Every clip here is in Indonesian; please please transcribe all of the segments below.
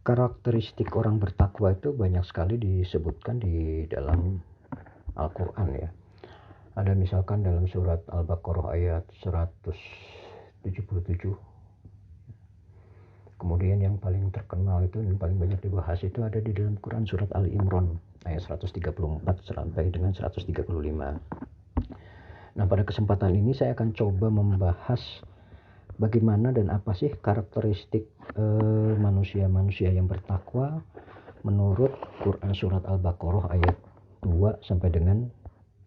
Karakteristik orang bertakwa itu banyak sekali disebutkan di dalam Al-Quran ya. Ada misalkan dalam surat Al-Baqarah ayat 177. Kemudian yang paling terkenal itu, yang paling banyak dibahas itu ada di dalam Quran surat Ali Imran ayat 134 sampai dengan 135. Nah, pada kesempatan ini saya akan coba membahas bagaimana dan apa sih karakteristik manusia-manusia yang bertakwa menurut Quran surat Al-Baqarah ayat 2 sampai dengan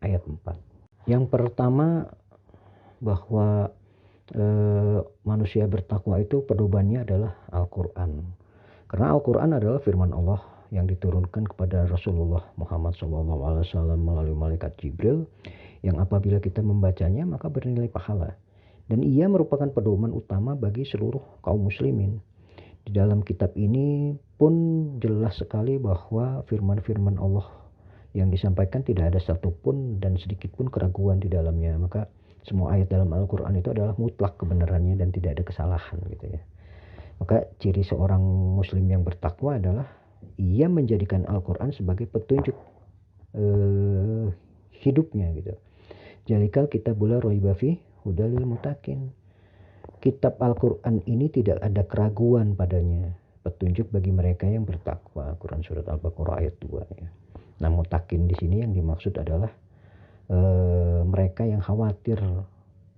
ayat 4. Yang pertama, bahwa manusia bertakwa itu pedomannya adalah Al-Quran. Karena Al-Quran adalah firman Allah yang diturunkan kepada Rasulullah Muhammad SAW melalui malaikat Jibril, yang apabila kita membacanya maka bernilai pahala. Dan ia merupakan pedoman utama bagi seluruh kaum muslimin. Di dalam kitab ini pun jelas sekali bahwa firman-firman Allah yang disampaikan tidak ada satupun dan sedikit pun keraguan di dalamnya. Maka semua ayat dalam Al-Quran itu adalah mutlak kebenarannya dan tidak ada kesalahan gitu ya. Maka ciri seorang muslim yang bertakwa adalah ia menjadikan Al-Quran sebagai petunjuk hidupnya gitu. Jalikal kitabul la raiba fi hudal lil muttaqin. Kitab Al-Quran ini tidak ada keraguan padanya, petunjuk bagi mereka yang bertakwa. Quran surat Al-Baqarah ayat 2 ya. Nah, muttaqin di sini yang dimaksud adalah mereka yang khawatir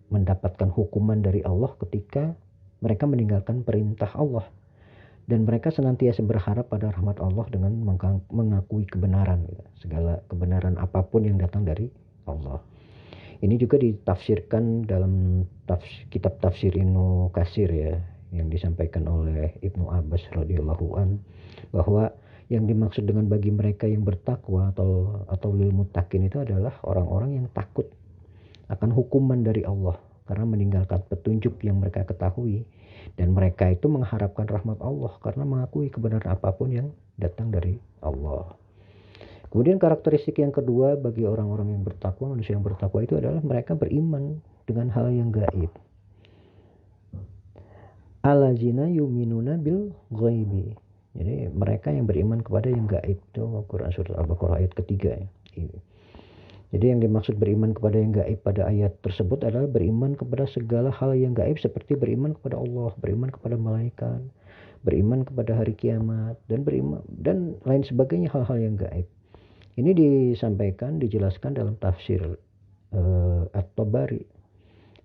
mendapatkan hukuman dari Allah ketika mereka meninggalkan perintah Allah, dan mereka senantiasa berharap pada rahmat Allah dengan mengakui kebenaran gitu. Segala kebenaran apapun yang datang dari Allah. Ini juga ditafsirkan dalam kitab tafsir Ibnu Katsir ya, yang disampaikan oleh Ibnu Abbas radhiyallahu an, bahwa yang dimaksud dengan bagi mereka yang bertakwa atau lil muttaqin itu adalah orang-orang yang takut akan hukuman dari Allah karena meninggalkan petunjuk yang mereka ketahui, dan mereka itu mengharapkan rahmat Allah karena mengakui kebenaran apapun yang datang dari Allah. Kemudian karakteristik yang kedua bagi orang-orang yang bertakwa, manusia yang bertakwa itu adalah mereka beriman dengan hal yang gaib. Allazina yuminuna bil ghaibi. Jadi mereka yang beriman kepada yang gaib, itu Quran surat Al-Baqarah ayat ketiga ya. Jadi yang dimaksud beriman kepada yang gaib pada ayat tersebut adalah beriman kepada segala hal yang gaib, seperti beriman kepada Allah, beriman kepada malaikat, beriman kepada hari kiamat, dan beriman dan lain sebagainya hal-hal yang gaib. Ini disampaikan, dijelaskan dalam tafsir At-Tabari.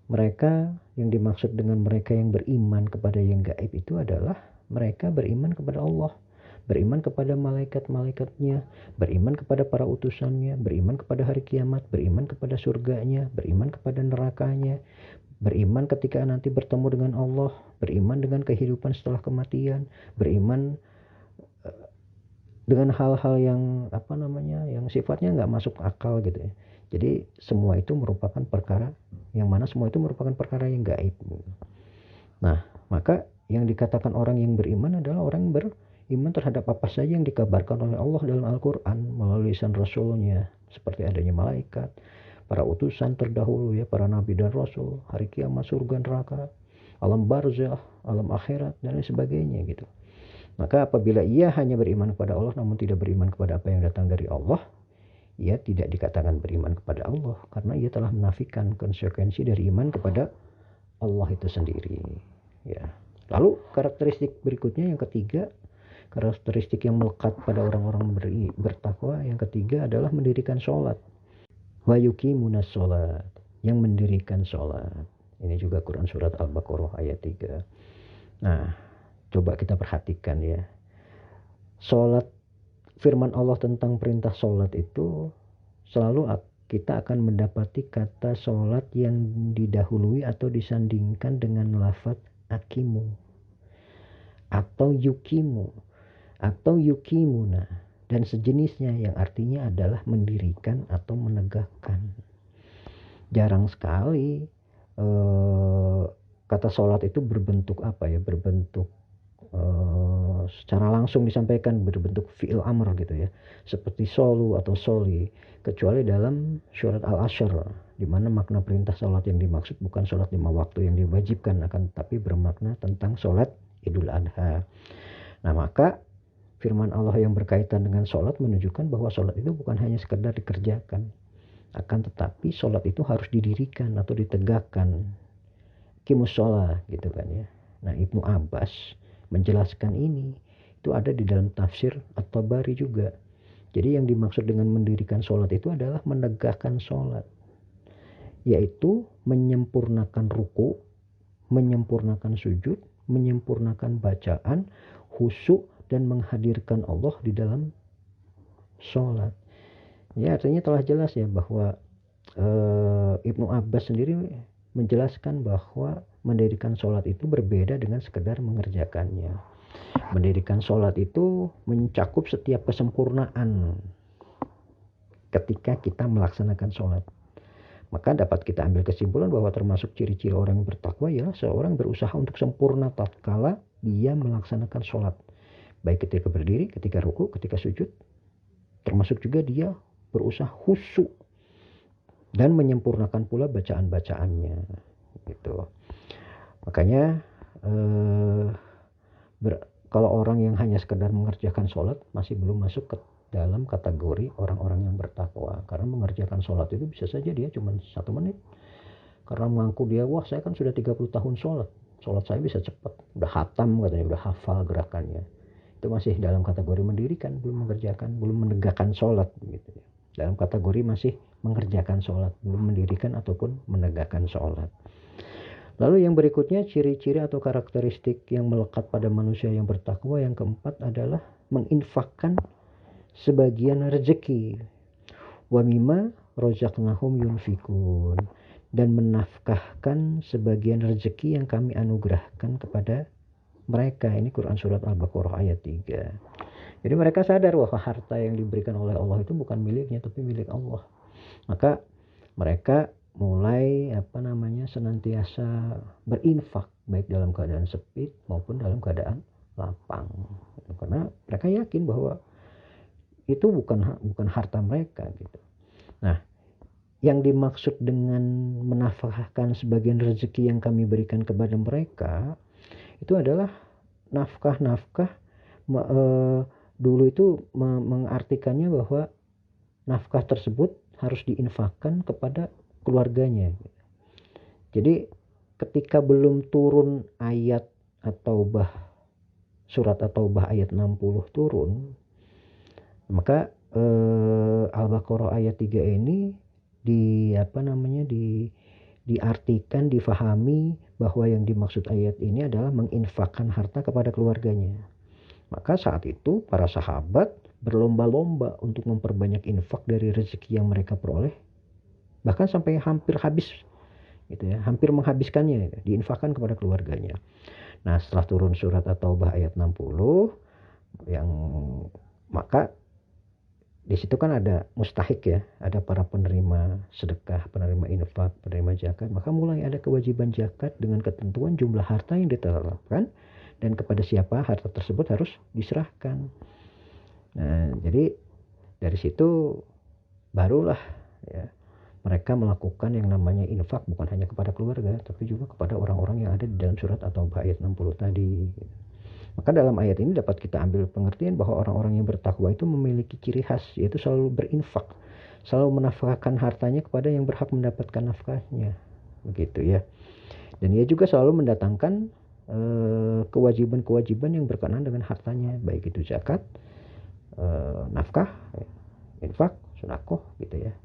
Mereka yang dimaksud dengan mereka yang beriman kepada yang gaib itu adalah mereka beriman kepada Allah, beriman kepada malaikat-malaikatnya, beriman kepada para utusannya, beriman kepada hari kiamat, beriman kepada surganya, beriman kepada nerakanya, beriman ketika nanti bertemu dengan Allah, beriman dengan kehidupan setelah kematian, beriman dengan hal-hal yang yang sifatnya nggak masuk akal gitu ya. Jadi semua itu merupakan perkara yang perkara yang gaib. Nah, maka yang dikatakan orang yang beriman adalah orang yang beriman terhadap apa saja yang dikabarkan oleh Allah dalam Al-Quran melalui lisan Rasulnya, seperti adanya malaikat, para utusan terdahulu ya, para nabi dan rasul, hari kiamat, surga, neraka, alam barzakh, alam akhirat, dan lain sebagainya gitu. Maka apabila ia hanya beriman kepada Allah namun tidak beriman kepada apa yang datang dari Allah, ia tidak dikatakan beriman kepada Allah, karena ia telah menafikan konsekuensi dari iman kepada Allah itu sendiri ya. Lalu karakteristik berikutnya yang ketiga, karakteristik yang melekat pada orang-orang bertakwa yang ketiga adalah mendirikan sholat. Wa yuqimunas sholat, yang mendirikan sholat. Ini juga Quran surat Al-Baqarah ayat 3. Nah, coba kita perhatikan ya. Sholat, firman Allah tentang perintah sholat itu selalu kita akan mendapati kata sholat yang didahului atau disandingkan dengan lafaz akimu atau yukimu atau yukimuna dan sejenisnya, yang artinya adalah mendirikan atau menegakkan. Jarang sekali kata sholat itu berbentuk berbentuk secara langsung disampaikan, berbentuk fi'il amr gitu ya, seperti solu atau soli, kecuali dalam surat Al-Ashr, di mana makna perintah sholat yang dimaksud bukan sholat 5 waktu yang diwajibkan, akan tapi bermakna tentang sholat Idul Adha. Nah, maka firman Allah yang berkaitan dengan sholat menunjukkan bahwa sholat itu bukan hanya sekedar dikerjakan, akan tetapi sholat itu harus didirikan atau ditegakkan. Qimus sholat gitu kan ya. Nah, Ibnu Abbas menjelaskan ini, itu ada di dalam tafsir At-Tabari juga. Jadi yang dimaksud dengan mendirikan sholat itu adalah menegakkan sholat, yaitu menyempurnakan ruku, menyempurnakan sujud, menyempurnakan bacaan, khusyuk, dan menghadirkan Allah di dalam sholat. Ya, artinya telah jelas ya bahwa Ibnu Abbas sendiri menjelaskan bahwa mendirikan sholat itu berbeda dengan sekedar mengerjakannya. Mendirikan sholat itu mencakup setiap kesempurnaan ketika kita melaksanakan sholat. Maka dapat kita ambil kesimpulan bahwa termasuk ciri-ciri orang yang bertakwa ialah seorang berusaha untuk sempurna tatkala dia melaksanakan sholat. Baik ketika berdiri, ketika ruku, ketika sujud. Termasuk juga dia berusaha khusyuk dan menyempurnakan pula bacaan-bacaannya. Gitu. Makanya kalau orang yang hanya sekedar mengerjakan sholat masih belum masuk ke dalam kategori orang-orang yang bertakwa. Karena mengerjakan sholat itu bisa saja dia cuma 1 menit. Karena mengaku dia, wah saya kan sudah 30 tahun sholat. Sholat saya bisa cepat. Udah hatam katanya, udah hafal gerakannya. Itu masih dalam kategori mendirikan, belum mengerjakan, belum menegakkan sholat. Gitu. Dalam kategori masih mengerjakan sholat, belum mendirikan ataupun menegakkan sholat. Lalu yang berikutnya, ciri-ciri atau karakteristik yang melekat pada manusia yang bertakwa yang keempat adalah menginfakkan sebagian rezeki. Wa mimma razaqnahum yunfikun, dan menafkahkan sebagian rezeki yang kami anugerahkan kepada mereka. Ini Quran surat Al-Baqarah ayat 3. Jadi mereka sadar bahwa harta yang diberikan oleh Allah itu bukan miliknya tapi milik Allah. Maka mereka mulai senantiasa berinfak baik dalam keadaan sempit maupun dalam keadaan lapang. Karena mereka yakin bahwa itu bukan harta mereka gitu. Nah, yang dimaksud dengan menafkahkan sebagian rezeki yang kami berikan kepada mereka itu adalah nafkah-nafkah. Dulu itu mengartikannya bahwa nafkah tersebut harus diinfakkan kepada keluarganya. Jadi ketika belum turun ayat At-Taubah, surat At-Taubah ayat 60 turun, maka Al-Baqarah ayat 3 ini diartikan, difahami bahwa yang dimaksud ayat ini adalah menginfakkan harta kepada keluarganya. Maka saat itu para sahabat berlomba-lomba untuk memperbanyak infak dari rezeki yang mereka peroleh, bahkan sampai hampir habis gitu ya, hampir menghabiskannya gitu, diinfakkan kepada keluarganya. Nah, setelah turun surat At-Taubah ayat 60 yang maka di situ kan ada mustahik ya, ada para penerima sedekah, penerima infak, penerima zakat. Maka mulai ada kewajiban zakat dengan ketentuan jumlah harta yang ditetapkan dan kepada siapa harta tersebut harus diserahkan. Nah, jadi dari situ barulah ya mereka melakukan yang namanya infak bukan hanya kepada keluarga tapi juga kepada orang-orang yang ada di dalam surat atau ayat 60 tadi. Maka dalam ayat ini dapat kita ambil pengertian bahwa orang-orang yang bertakwa itu memiliki ciri khas, yaitu selalu berinfak, selalu menafkahkan hartanya kepada yang berhak mendapatkan nafkahnya, begitu ya. Dan ia juga selalu mendatangkan kewajiban-kewajiban yang berkenaan dengan hartanya, baik itu zakat, nafkah, infak, sedekah, gitu ya.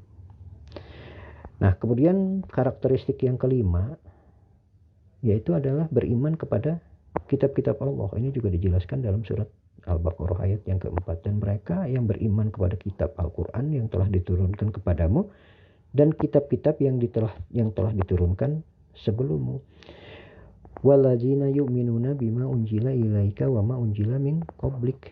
Nah, kemudian karakteristik yang kelima yaitu adalah beriman kepada kitab-kitab Allah. Ini juga dijelaskan dalam surat Al-Baqarah ayat yang keempat. Dan mereka yang beriman kepada kitab Al-Quran yang telah diturunkan kepadamu dan kitab-kitab yang telah diturunkan sebelummu. Walladzina yu'minuna bima unjila ilaika wa ma unjila min qablik.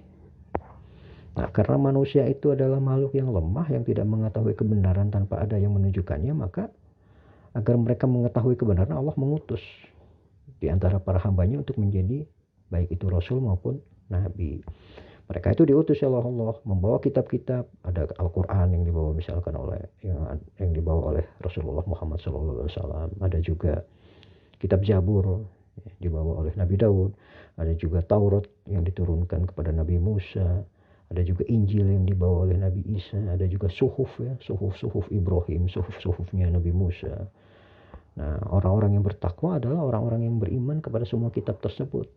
Nah, karena manusia itu adalah makhluk yang lemah yang tidak mengetahui kebenaran tanpa ada yang menunjukkannya, maka agar mereka mengetahui kebenaran, Allah mengutus di antara para hambanya untuk menjadi baik itu Rasul maupun Nabi. Mereka itu diutus oleh Allah membawa kitab-kitab. Ada Al-Quran yang dibawa misalkan yang dibawa oleh Rasulullah Muhammad SAW. Ada juga kitab Zabur dibawa oleh Nabi Daud. Ada juga Taurat yang diturunkan kepada Nabi Musa. Ada juga Injil yang dibawa oleh Nabi Isa. Ada juga suhuf ya, suhuf Ibrahim, suhufnya Nabi Musa. Nah, orang-orang yang bertakwa adalah orang-orang yang beriman kepada semua kitab tersebut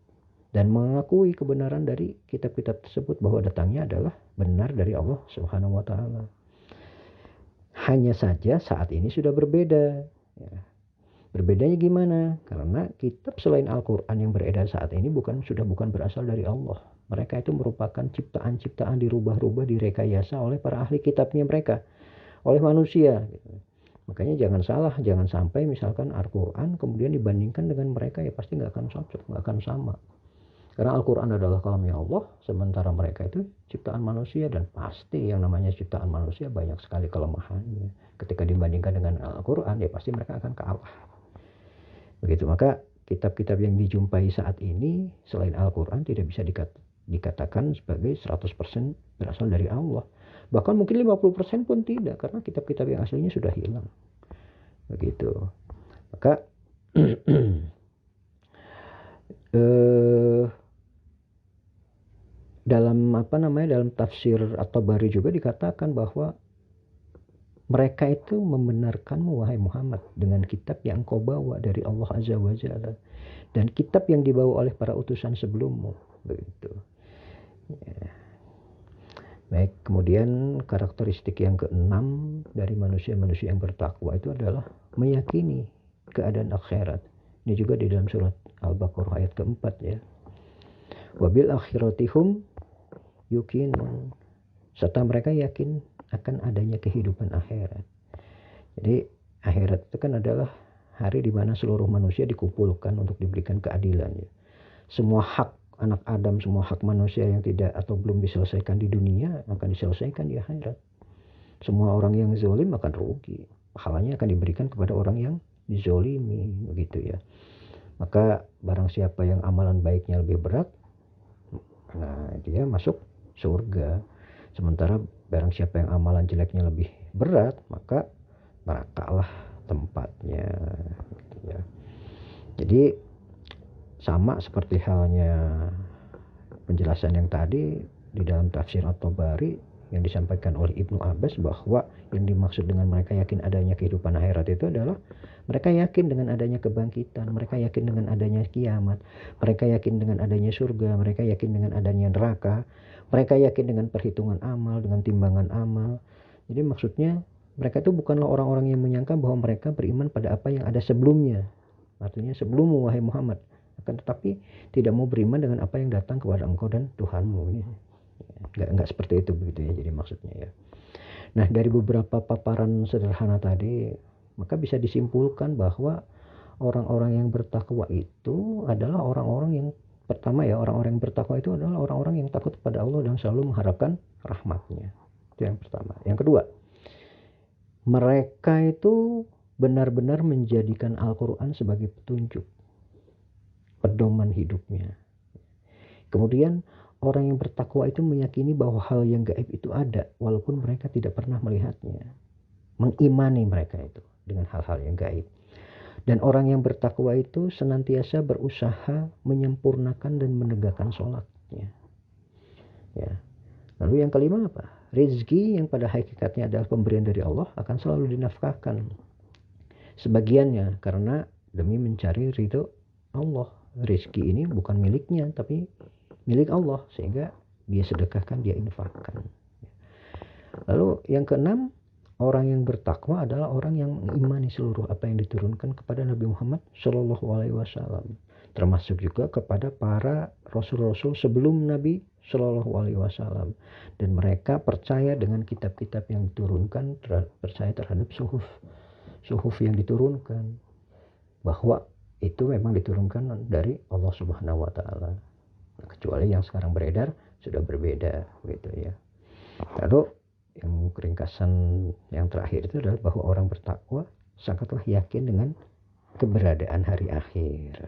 dan mengakui kebenaran dari kitab-kitab tersebut bahwa datangnya adalah benar dari Allah Subhanahu wa taala. Hanya saja saat ini sudah berbeda. Ya. Berbedanya gimana? Karena kitab selain Al-Quran yang beredar saat ini sudah bukan berasal dari Allah. Mereka itu merupakan ciptaan-ciptaan dirubah-rubah, direkayasa oleh para ahli kitabnya mereka, oleh manusia. Gitu. Makanya jangan salah, jangan sampai misalkan Al-Quran kemudian dibandingkan dengan mereka, ya pasti nggak akan cocok, nggak akan sama. Karena Al-Quran adalah kalamnya Allah, sementara mereka itu ciptaan manusia, dan pasti yang namanya ciptaan manusia banyak sekali kelemahannya. Ketika dibandingkan dengan Al-Quran, ya pasti mereka akan kalah. Begitu, maka kitab-kitab yang dijumpai saat ini selain Al-Quran tidak bisa dikatakan sebagai 100% berasal dari Allah. Bahkan mungkin 50% pun tidak, karena kitab-kitab yang aslinya sudah hilang. Begitu. Maka dalam tafsir At-Tabari juga dikatakan bahwa mereka itu membenarkanmu wahai Muhammad dengan kitab yang engkau bawa dari Allah Azza wa Jalla dan kitab yang dibawa oleh para utusan sebelummu. Begitu. Ya. Baik, kemudian karakteristik yang keenam dari manusia-manusia yang bertakwa itu adalah meyakini keadaan akhirat. Ini juga di dalam surat Al-Baqarah ayat keempat ya. Wabil akhiratihum yuqinun. Serta mereka yakin akan adanya kehidupan akhirat. Jadi akhirat itu kan adalah hari di mana seluruh manusia dikumpulkan untuk diberikan keadilan. Ya. Semua hak anak Adam, semua hak manusia yang tidak atau belum diselesaikan di dunia akan diselesaikan di akhirat. Semua orang yang zalim akan rugi. Pahalanya akan diberikan kepada orang yang dizolimi, begitu ya. Maka barang siapa yang amalan baiknya lebih berat, nah dia masuk surga. Sementara barang siapa yang amalan jeleknya lebih berat, maka nerakalah tempatnya. Gitu ya. Jadi sama seperti halnya penjelasan yang tadi di dalam tafsir At-Tabari yang disampaikan oleh Ibnu Abbas, bahwa yang dimaksud dengan mereka yakin adanya kehidupan akhirat itu adalah mereka yakin dengan adanya kebangkitan, mereka yakin dengan adanya kiamat, mereka yakin dengan adanya surga, mereka yakin dengan adanya neraka, mereka yakin dengan perhitungan amal, dengan timbangan amal. Jadi maksudnya mereka itu bukanlah orang-orang yang menyangka bahwa mereka beriman pada apa yang ada sebelumnya. Artinya sebelummu wahai Muhammad, akan tetapi tidak mau beriman dengan apa yang datang kepada engkau dan Tuhanmu. Ini enggak seperti itu begitu ya, jadi maksudnya ya. Nah, dari beberapa paparan sederhana tadi, maka bisa disimpulkan bahwa orang-orang yang bertakwa itu adalah orang-orang yang pertama ya, orang-orang yang bertakwa itu adalah orang-orang yang takut kepada Allah dan selalu mengharapkan rahmatnya. Itu yang pertama. Yang kedua, mereka itu benar-benar menjadikan Al-Quran sebagai petunjuk, pedoman hidupnya. Kemudian orang yang bertakwa itu meyakini bahwa hal yang gaib itu ada walaupun mereka tidak pernah melihatnya. Mengimani mereka itu dengan hal-hal yang gaib. Dan orang yang bertakwa itu senantiasa berusaha menyempurnakan dan menegakkan sholatnya. Ya. Lalu yang kelima apa? Rezeki yang pada hakikatnya adalah pemberian dari Allah akan selalu dinafkahkan. Sebagiannya karena demi mencari ridho Allah. Rezeki ini bukan miliknya tapi milik Allah, sehingga dia sedekahkan, dia infakkan. Lalu yang keenam, orang yang bertakwa adalah orang yang mengimani seluruh apa yang diturunkan kepada Nabi Muhammad Shallallahu Alaihi Wasallam, termasuk juga kepada para rasul-rasul sebelum Nabi Shallallahu Alaihi Wasallam, dan mereka percaya dengan kitab-kitab yang diturunkan, percaya terhadap suhuf yang diturunkan, bahwa itu memang diturunkan dari Allah Subhanahu Wa Taala. Kecuali yang sekarang beredar sudah berbeda gitu ya. Lalu yang ringkasan yang terakhir itu adalah bahwa orang bertakwa sangatlah yakin dengan keberadaan hari akhir.